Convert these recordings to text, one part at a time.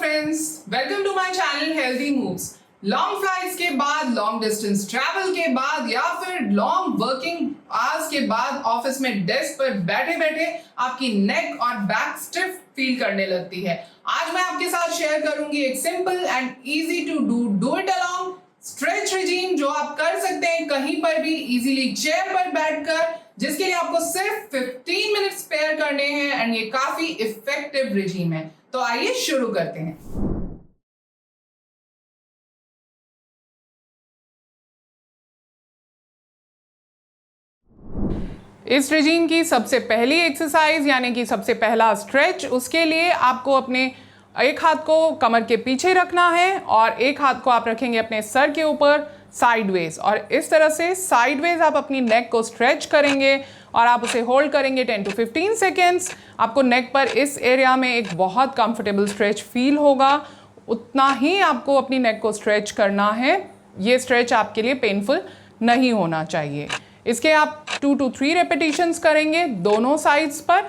Friends, welcome to my channel healthy moves. Long flights के बाद, long distance travel के बाद या फिर लॉन्ग वर्किंग आवर्स के बाद ऑफिस में डेस्क पर बैठे बैठे आपकी नेक और बैक स्टिफ फील करने लगती है। आज मैं आपके साथ शेयर करूंगी एक simple and easy to do it along stretch regime जो आप कर सकते हैं कहीं पर भी इजीली चेयर पर बैठकर, जिसके लिए आपको सिर्फ 15 मिनट स्पेयर करने हैं एंड ये काफी इफेक्टिव रिजीम है। तो आइए शुरू करते हैं। इस रिजीम की सबसे पहली एक्सरसाइज यानी कि सबसे पहला स्ट्रेच, उसके लिए आपको अपने एक हाथ को कमर के पीछे रखना है और एक हाथ को आप रखेंगे अपने सर के ऊपर साइडवेज, और इस तरह से साइडवेज आप अपनी नेक को स्ट्रेच करेंगे और आप उसे होल्ड करेंगे 10 to 15 सेकेंड्स। आपको नेक पर इस एरिया में एक बहुत कंफर्टेबल स्ट्रेच फील होगा, उतना ही आपको अपनी नेक को स्ट्रेच करना है। ये स्ट्रेच आपके लिए पेनफुल नहीं होना चाहिए। इसके आप 2 to 3 रेपिटेशंस करेंगे दोनों साइड्स पर।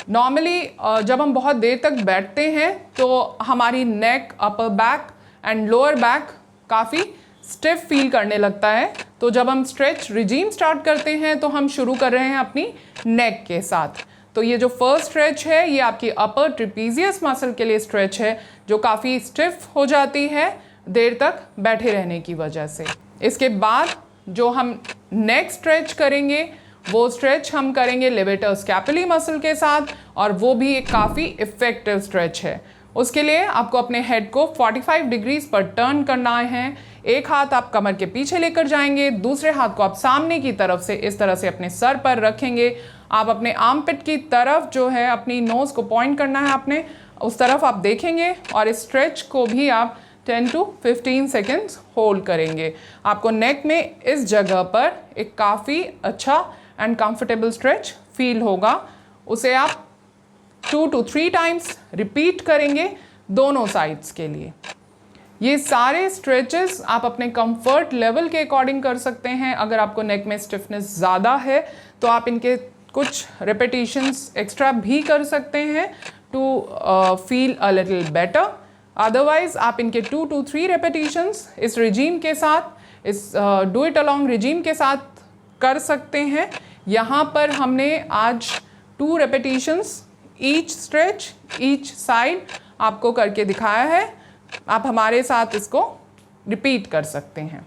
नॉर्मली जब हम बहुत देर तक बैठते हैं तो हमारी neck, upper back and lower back काफ़ी स्टिफ फील करने लगता है। तो जब हम स्ट्रेच रिजीम स्टार्ट करते हैं तो हम शुरू कर रहे हैं अपनी नेक के साथ। तो ये जो फर्स्ट स्ट्रेच है ये आपकी अपर ट्रिपीजियस मसल के लिए स्ट्रेच है जो काफ़ी स्टिफ हो जाती है देर तक बैठे रहने की वजह से। इसके बाद जो हम नेक स्ट्रेच करेंगे वो स्ट्रेच हम करेंगे लेवेटर स्कैपुली मसल के साथ, और वो भी एक काफ़ी इफेक्टिव स्ट्रेच है। उसके लिए आपको अपने हेड को 45 डिग्रीज पर टर्न करना है। एक हाथ आप कमर के पीछे लेकर जाएंगे, दूसरे हाथ को आप सामने की तरफ से इस तरह से अपने सर पर रखेंगे। आप अपने आर्मपिट की तरफ जो है अपनी नोज़ को पॉइंट करना है अपने, उस तरफ आप देखेंगे और इस स्ट्रेच को भी आप 10 to 15 सेकेंड्स होल्ड करेंगे। आपको नेक में इस जगह पर एक काफ़ी अच्छा एंड कंफर्टेबल स्ट्रेच फील होगा। उसे आप 2 to 3 टाइम्स रिपीट करेंगे दोनों साइड्स के लिए। ये सारे स्ट्रेचेस आप अपने कंफर्ट लेवल के अकॉर्डिंग कर सकते हैं। अगर आपको नेक में स्टिफनेस ज़्यादा है तो आप इनके कुछ रेपिटेशंस एक्स्ट्रा भी कर सकते हैं to feel a little better. Otherwise आप इनके 2 to 3 रेपिटेशंस इस रिजीम के साथ, इस डू इट अलोंग रिजीम के साथ कर सकते हैं। यहाँ पर हमने आज 2 repetitions each stretch each side आपको करके दिखाया है। आप हमारे साथ इसको रिपीट कर सकते हैं।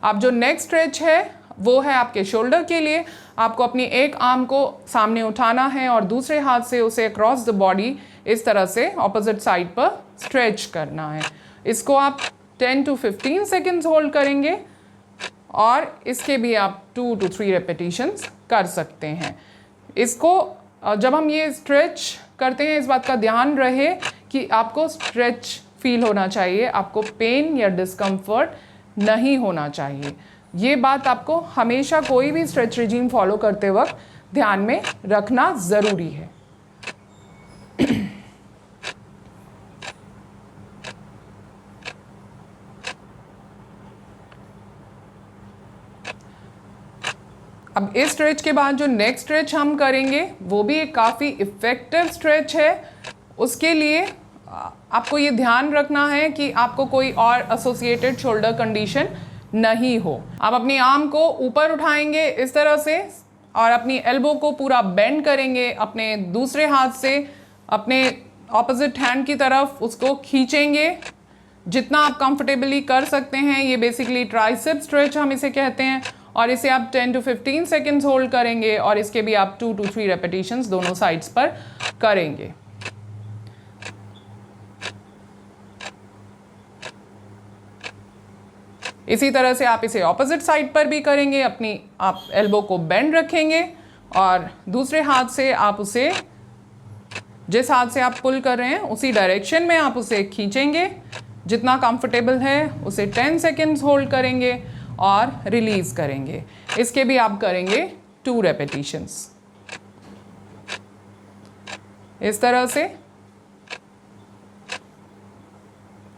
अब जो नेक्स्ट स्ट्रेच है वो है आपके शोल्डर के लिए। आपको अपनी एक आर्म को सामने उठाना है और दूसरे हाथ से उसे अक्रॉस द बॉडी इस तरह से ऑपोजिट साइड पर स्ट्रेच करना है। इसको आप 10 to 15 सेकेंड्स होल्ड करेंगे और इसके भी आप 2 to 3 रेपिटेशंस कर सकते हैं। इसको जब हम ये स्ट्रेच करते हैं इस बात का ध्यान रहे कि आपको स्ट्रेच फील होना चाहिए, आपको पेन या डिस्कम्फर्ट नहीं होना चाहिए। ये बात आपको हमेशा कोई भी स्ट्रेच रिजीम फॉलो करते वक्त ध्यान में रखना ज़रूरी है। अब इस स्ट्रेच के बाद जो नेक्स्ट स्ट्रेच हम करेंगे वो भी एक काफ़ी इफ़ेक्टिव स्ट्रेच है। उसके लिए आपको ये ध्यान रखना है कि आपको कोई और एसोसिएटेड शोल्डर कंडीशन नहीं हो। आप अपनी आर्म को ऊपर उठाएंगे इस तरह से और अपनी एल्बो को पूरा बेंड करेंगे। अपने दूसरे हाथ से अपने ऑपोजिट हैंड की तरफ उसको खींचेंगे जितना आप कंफर्टेबली कर सकते हैं। ये बेसिकली ट्राइसेप स्ट्रेच हम इसे कहते हैं, और इसे आप 10 to 15 सेकेंड्स होल्ड करेंगे और इसके भी आप 2 to 3 रेपिटेशंस दोनों साइड्स पर करेंगे। इसी तरह से आप इसे ऑपोजिट साइड पर भी करेंगे। अपनी आप एल्बो को बेंड रखेंगे और दूसरे हाथ से आप उसे, जिस हाथ से आप पुल कर रहे हैं उसी डायरेक्शन में आप उसे खींचेंगे। जितना कंफर्टेबल है उसे 10 सेकेंड्स होल्ड करेंगे और रिलीज करेंगे। इसके भी आप करेंगे 2 रेपिटेशंस इस तरह से।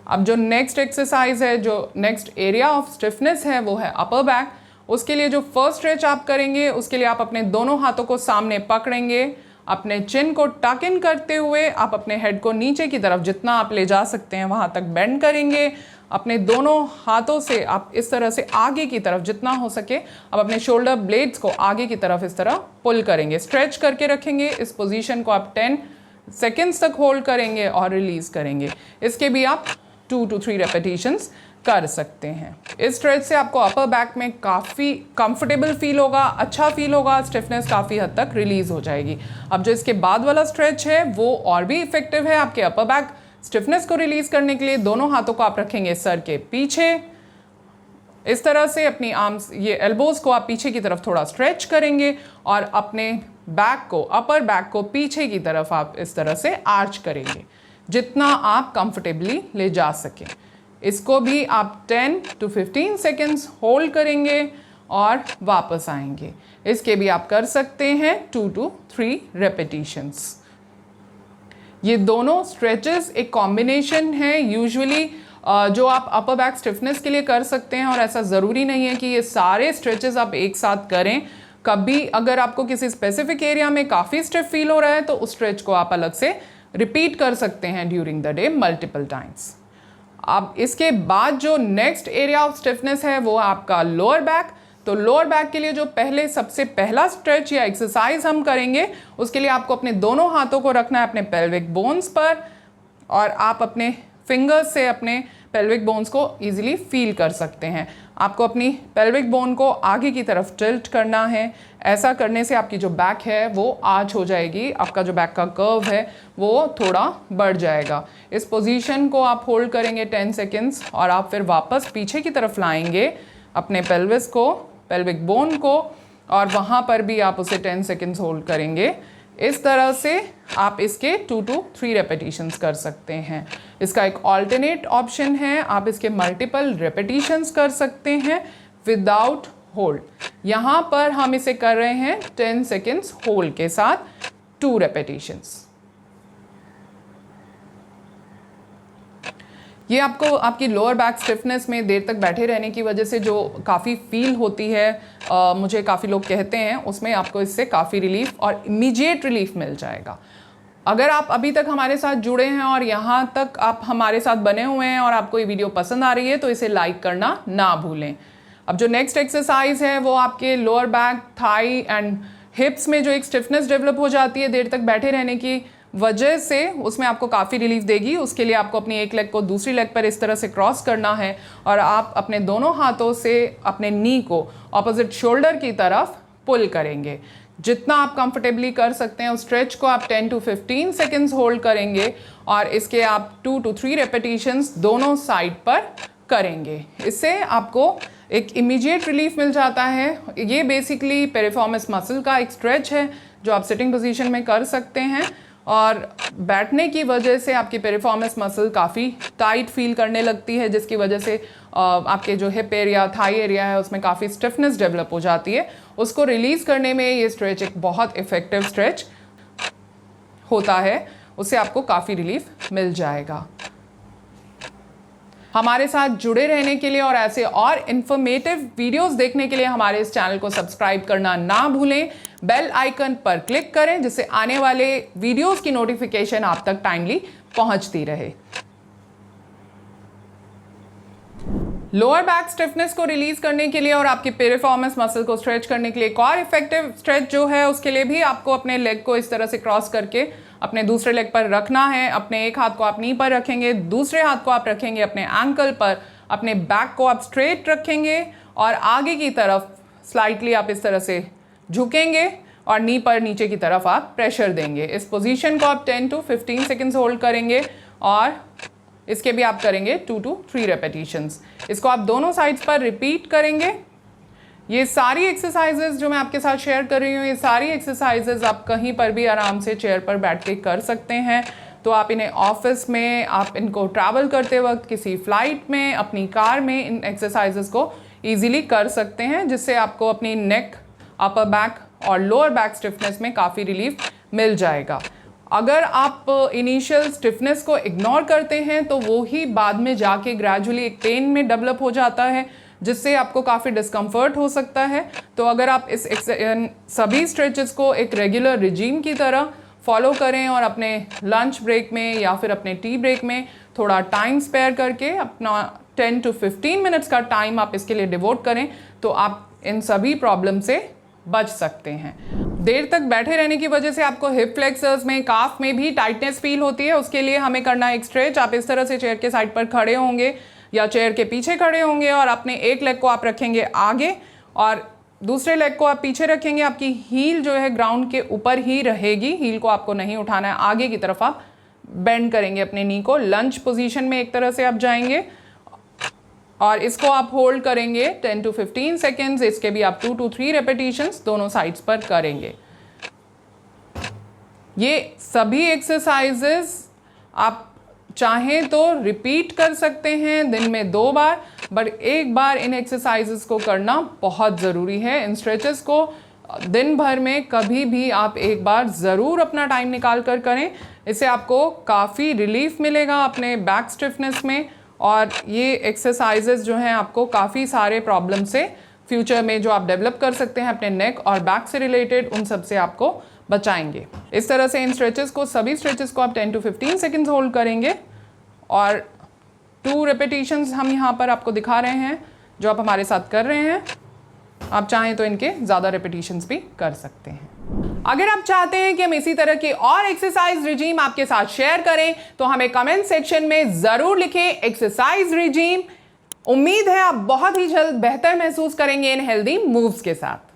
अब जो नेक्स्ट एक्सरसाइज है, जो नेक्स्ट एरिया ऑफ स्टिफनेस है वो है अपर बैक। उसके लिए जो फर्स्ट स्ट्रेच आप करेंगे उसके लिए आप अपने दोनों हाथों को सामने पकड़ेंगे अपने चिन को टक इन करते हुए आप अपने हेड को नीचे की तरफ जितना आप ले जा सकते हैं वहाँ तक बेंड करेंगे। अपने दोनों हाथों से आप इस तरह से आगे की तरफ जितना हो सके आप अपने शोल्डर ब्लेड्स को आगे की तरफ इस तरह पुल करेंगे, स्ट्रेच करके रखेंगे। इस पोजीशन को आप 10 सेकेंड्स तक होल्ड करेंगे और रिलीज करेंगे। इसके भी आप 2 to 3 रेपिटेशंस कर सकते हैं। इस स्ट्रेच से आपको अपर बैक में काफ़ी कंफर्टेबल फील होगा, अच्छा फील होगा, स्टिफनेस काफ़ी हद तक रिलीज हो जाएगी। अब जो इसके बाद वाला स्ट्रेच है वो और भी इफेक्टिव है आपके अपर बैक स्टिफनेस को रिलीज करने के लिए। दोनों हाथों को आप रखेंगे सर के पीछे इस तरह से, अपनी आर्म्स ये एल्बोज को आप पीछे की तरफ थोड़ा स्ट्रेच करेंगे और अपने बैक को, अपर बैक को पीछे की तरफ आप इस तरह से आर्च करेंगे जितना आप कंफर्टेबली ले जा सकें। इसको भी आप 10 to 15 सेकेंड्स होल्ड करेंगे और वापस आएंगे। इसके भी आप कर सकते हैं 2 to 3 रेपिटेशंस। ये दोनों स्ट्रेचेस एक कॉम्बिनेशन है यूजुअली जो आप अपर बैक स्टिफनेस के लिए कर सकते हैं, और ऐसा ज़रूरी नहीं है कि ये सारे स्ट्रेचेस आप एक साथ करें। कभी अगर आपको किसी स्पेसिफिक एरिया में काफ़ी स्टिफ फील हो रहा है तो उस स्ट्रेच को आप अलग से रिपीट कर सकते हैं during the day multiple times. अब इसके बाद जो नेक्स्ट एरिया ऑफ स्टिफनेस है वो आपका लोअर बैक। तो लोअर बैक के लिए जो सबसे पहला स्ट्रेच या एक्सरसाइज हम करेंगे उसके लिए आपको अपने दोनों हाथों को रखना है अपने पेल्विक बोन्स पर, और आप अपने फिंगर्स से अपने पेल्विक बोन्स को इजीली फील कर सकते हैं। आपको अपनी पेल्विक बोन को आगे की तरफ टिल्ट करना है। ऐसा करने से आपकी जो बैक है वो आर्च हो जाएगी, आपका जो बैक का कर्व है वो थोड़ा बढ़ जाएगा। इस पोजीशन को आप होल्ड करेंगे 10 सेकेंड्स और आप फिर वापस पीछे की तरफ लाएंगे अपने पेल्विस को, पेल्विक बोन को, और वहाँ पर भी आप उसे 10 सेकेंड्स होल्ड करेंगे। इस तरह से आप इसके 2 to 3 रेपिटेशंस कर सकते हैं। इसका एक ऑल्टरनेट ऑप्शन है, आप इसके मल्टीपल रेपिटेशंस कर सकते हैं विदाउट होल्ड। यहाँ पर हम इसे कर रहे हैं 10 सेकेंड्स होल्ड के साथ 2 रेपिटेशंस। ये आपको आपकी लोअर बैक स्टिफनेस में देर तक बैठे रहने की वजह से जो काफ़ी फील होती है, मुझे काफ़ी लोग कहते हैं, उसमें आपको इससे काफ़ी रिलीफ और इमीडिएट रिलीफ मिल जाएगा। अगर आप अभी तक हमारे साथ जुड़े हैं और यहाँ तक आप हमारे साथ बने हुए हैं और आपको ये वीडियो पसंद आ रही है तो इसे लाइक करना ना भूलें। अब जो नेक्स्ट एक्सरसाइज है वो आपके lower back, thigh and hips में जो एक स्टिफनेस डेवलप हो जाती है देर तक बैठे रहने की वजह से, उसमें आपको काफ़ी रिलीफ देगी। उसके लिए आपको अपनी एक लेग को दूसरी लेग पर इस तरह से क्रॉस करना है और आप अपने दोनों हाथों से अपने नी को ऑपोजिट शोल्डर की तरफ पुल करेंगे। जितना आप कंफर्टेबली कर सकते हैं उस स्ट्रेच को आप 10 to 15 सेकेंड्स होल्ड करेंगे और इसके आप 2 to 3 रेपिटेशंस दोनों साइड पर करेंगे। इससे आपको एक इमीडिएट रिलीफ मिल जाता है। ये बेसिकली पेरिफॉर्मिस मसल का एक स्ट्रेच है जो आप सिटिंग पोजीशन में कर सकते हैं, और बैठने की वजह से आपकी पेरिफॉर्मिस मसल काफ़ी टाइट फील करने लगती है, जिसकी वजह से आपके जो हिप एरिया, थाई एरिया है उसमें काफ़ी स्टिफनेस डेवलप हो जाती है। उसको रिलीज़ करने में ये स्ट्रेच एक बहुत इफ़ेक्टिव स्ट्रेच होता है, उससे आपको काफ़ी रिलीफ मिल जाएगा। हमारे साथ जुड़े रहने के लिए और ऐसे और इन्फॉर्मेटिव वीडियोस देखने के लिए हमारे इस चैनल को सब्सक्राइब करना ना भूलें। बेल आइकन पर क्लिक करें जिससे आने वाले वीडियोस की नोटिफिकेशन आप तक टाइमली पहुंचती रहे। लोअर बैक स्टिफनेस को रिलीज करने के लिए और आपकी पेरिफॉर्मिस मसल को स्ट्रेच करने के लिए एक और इफेक्टिव स्ट्रेच जो है उसके लिए भी आपको अपने लेग को इस तरह से क्रॉस करके अपने दूसरे लेग पर रखना है। अपने एक हाथ को आप नी पर रखेंगे, दूसरे हाथ को आप रखेंगे अपने एंकल पर, अपने बैक को आप स्ट्रेट रखेंगे और आगे की तरफ स्लाइटली आप इस तरह से झुकेंगे और नी पर नीचे की तरफ आप प्रेशर देंगे। इस पोजीशन को आप 10 to 15 सेकेंड्स होल्ड करेंगे और इसके भी आप करेंगे 2 to 3 रेपिटेशंस। इसको आप दोनों साइड्स पर रिपीट करेंगे। ये सारी एक्सरसाइजेज जो मैं आपके साथ शेयर कर रही हूँ, ये सारी एक्सरसाइजेज आप कहीं पर भी आराम से चेयर पर बैठ के कर सकते हैं। तो आप इन्हें ऑफिस में, आप इनको ट्रैवल करते वक्त, किसी फ्लाइट में, अपनी कार में इन एक्सरसाइजेज को ईजिली कर सकते हैं, जिससे आपको अपनी नेक, अपर बैक और लोअर बैक स्टिफनेस में काफ़ी रिलीफ मिल जाएगा। अगर आप इनिशियल स्टिफनेस को इग्नोर करते हैं तो वो ही बाद में जाके ग्रेजुअली एक पेन में डेवलप हो जाता है, जिससे आपको काफ़ी डिस्कम्फर्ट हो सकता है। तो अगर आप इस सभी स्ट्रेचेस को एक रेगुलर रिजीम की तरह फॉलो करें और अपने लंच ब्रेक में या फिर अपने टी ब्रेक में थोड़ा टाइम स्पेयर करके अपना 10 to 15 मिनट्स का टाइम आप इसके लिए डिवोट करें तो आप इन सभी प्रॉब्लम से बच सकते हैं। देर तक बैठे रहने की वजह से आपको हिप फ्लेक्सर्स में, काफ में भी टाइटनेस फील होती है। उसके लिए हमें करना है एक स्ट्रेच। आप इस तरह से चेयर के साइड पर खड़े होंगे या चेयर के पीछे खड़े होंगे और अपने एक लेग को आप रखेंगे आगे और दूसरे लेग को आप पीछे रखेंगे। आपकी हील जो है ग्राउंड के ऊपर ही रहेगी, हील को आपको नहीं उठाना है। आगे की तरफ आप बेंड करेंगे अपने नी को, लंच पोजीशन में एक तरह से आप जाएंगे और इसको आप होल्ड करेंगे 10 to 15 सेकेंड्स। इसके भी आप 2 to 3 रेपिटेशंस दोनों साइड्स पर करेंगे। ये सभी एक्सरसाइजेस आप चाहें तो रिपीट कर सकते हैं दिन में 2 बार, बट एक बार इन एक्सरसाइजेस को करना बहुत ज़रूरी है। इन स्ट्रेचेस को दिन भर में कभी भी आप एक बार ज़रूर अपना टाइम निकाल कर करें। इससे आपको काफ़ी रिलीफ मिलेगा अपने बैक स्टिफनेस में और ये एक्सरसाइजेस जो हैं आपको काफ़ी सारे प्रॉब्लम से फ्यूचर में जो आप डेवलप कर सकते हैं अपने नेक और बैक से रिलेटेड, उन सब से आपको बचाएंगे। इस तरह से इन स्ट्रेचेस को, सभी स्ट्रेचेस को आप 10 to 15 सेकेंड्स होल्ड करेंगे और 2 रेपिटेशंस हम यहाँ पर आपको दिखा रहे हैं जो आप हमारे साथ कर रहे हैं। आप चाहें तो इनके ज़्यादा रेपिटेशंस भी कर सकते हैं। अगर आप चाहते हैं कि हम इसी तरह की और एक्सरसाइज रिजीम आपके साथ शेयर करें तो हमें कमेंट सेक्शन में ज़रूर लिखें एक्सरसाइज रिजीम। उम्मीद है आप बहुत ही जल्द बेहतर महसूस करेंगे इन हेल्दी मूव्स के साथ।